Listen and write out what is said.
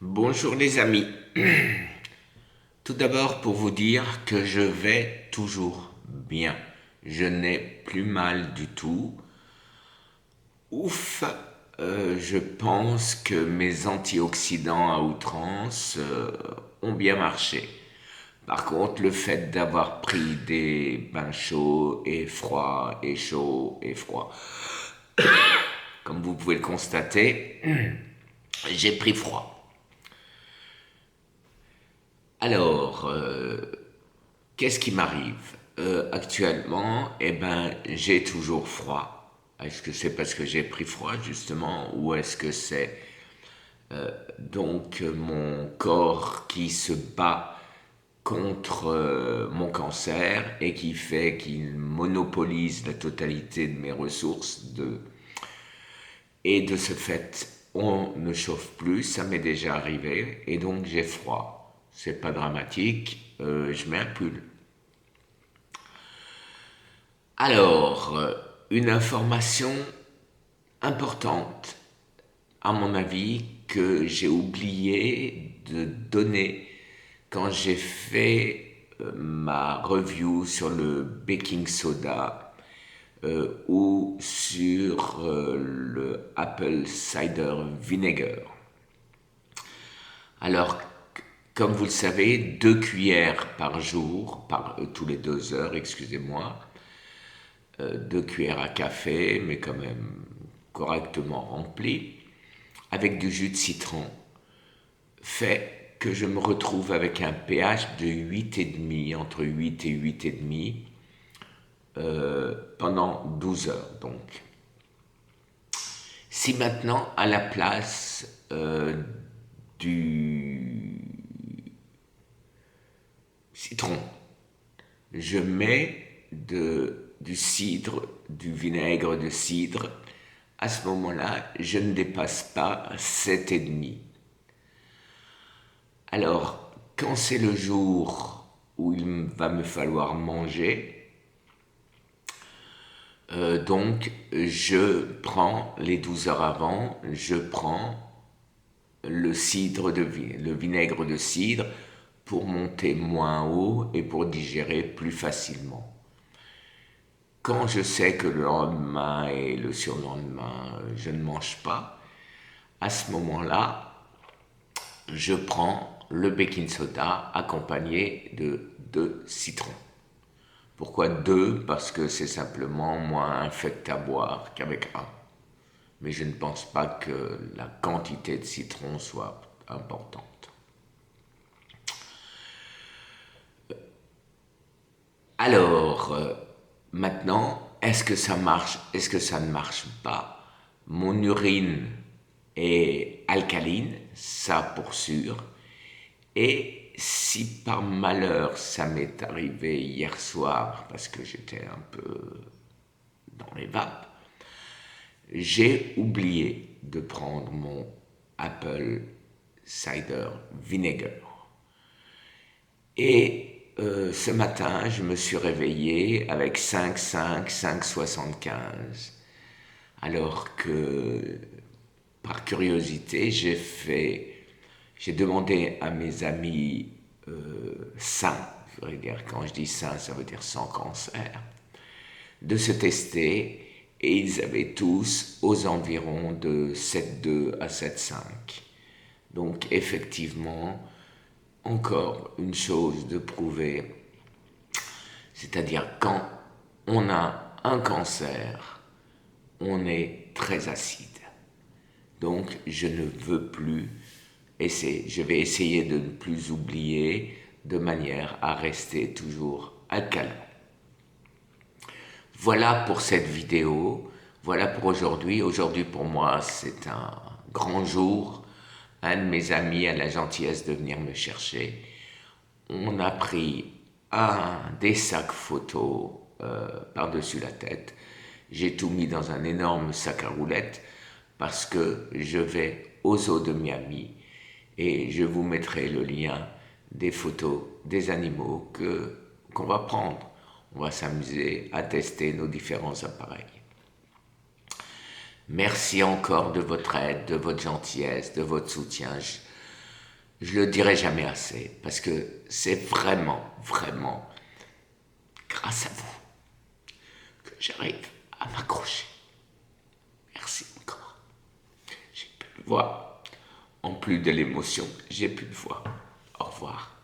Bonjour les amis. Tout d'abord pour vous dire que je vais toujours bien. Je n'ai plus mal du tout. Ouf, je pense que mes antioxydants à outrance ont bien marché. Par contre, le fait d'avoir pris des bains chauds et froids et chauds et froids, comme vous pouvez le constater, j'ai pris froid. Alors, qu'est-ce qui m'arrive actuellement? Eh ben, j'ai toujours froid. Est-ce que c'est parce que j'ai pris froid justement, ou est-ce que c'est mon corps qui se bat contre mon cancer et qui fait qu'il monopolise la totalité de mes ressources et de ce fait on ne chauffe plus, ça m'est déjà arrivé et donc j'ai froid. C'est pas dramatique, je mets un pull. Alors, une information importante, à mon avis, que j'ai oublié de donner quand j'ai fait ma review sur le baking soda ou sur le apple cider vinegar. Alors, comme vous le savez, 2 cuillères par jour, tous les 2 heures, excusez-moi, 2 cuillères à café, mais quand même correctement remplies, avec du jus de citron, fait que je me retrouve avec un pH de 8,5, entre 8 et 8,5, pendant 12 heures. Donc, si maintenant, à la place du citron, je mets du cidre, du vinaigre de cidre, à ce moment-là, je ne dépasse pas 7,5. Alors, quand c'est le jour où il va me falloir manger, donc je prends les 12 heures avant, je prends le vinaigre de cidre pour monter moins haut et pour digérer plus facilement. Quand je sais que le lendemain et le surlendemain, je ne mange pas, à ce moment-là, je prends le baking soda accompagné de 2 citrons. Pourquoi 2? Parce que c'est simplement moins infect à boire qu'avec un. Mais je ne pense pas que la quantité de citron soit importante. Alors, maintenant, est-ce que ça marche? Est-ce que ça ne marche pas? Mon urine est alcaline, ça pour sûr. Et si par malheur ça m'est arrivé hier soir, parce que j'étais un peu dans les vapes, j'ai oublié de prendre mon apple cider vinegar. Et ce matin, je me suis réveillé avec 5,5, 5,75. Alors que, par curiosité, j'ai demandé à mes amis sains, je veux dire, quand je dis sains, ça veut dire sans cancer, de se tester et ils avaient tous aux environs de 7,2 à 7,5. Donc effectivement, encore une chose de prouver, c'est-à-dire quand on a un cancer, on est très acide. Donc je ne veux plus essayer, je vais essayer de ne plus oublier de manière à rester toujours alcalin. Voilà pour cette vidéo, voilà pour aujourd'hui. Aujourd'hui pour moi c'est un grand jour. Un de mes amis a la gentillesse de venir me chercher. On a pris des sacs photos par-dessus la tête. J'ai tout mis dans un énorme sac à roulettes parce que je vais aux eaux de Miami et je vous mettrai le lien des photos des animaux qu'on va prendre. On va s'amuser à tester nos différents appareils. Merci encore de votre aide, de votre gentillesse, de votre soutien. Je le dirai jamais assez, parce que c'est vraiment, vraiment grâce à vous que j'arrive à m'accrocher. Merci encore. J'ai plus de voix. En plus de l'émotion, j'ai plus de voix. Au revoir.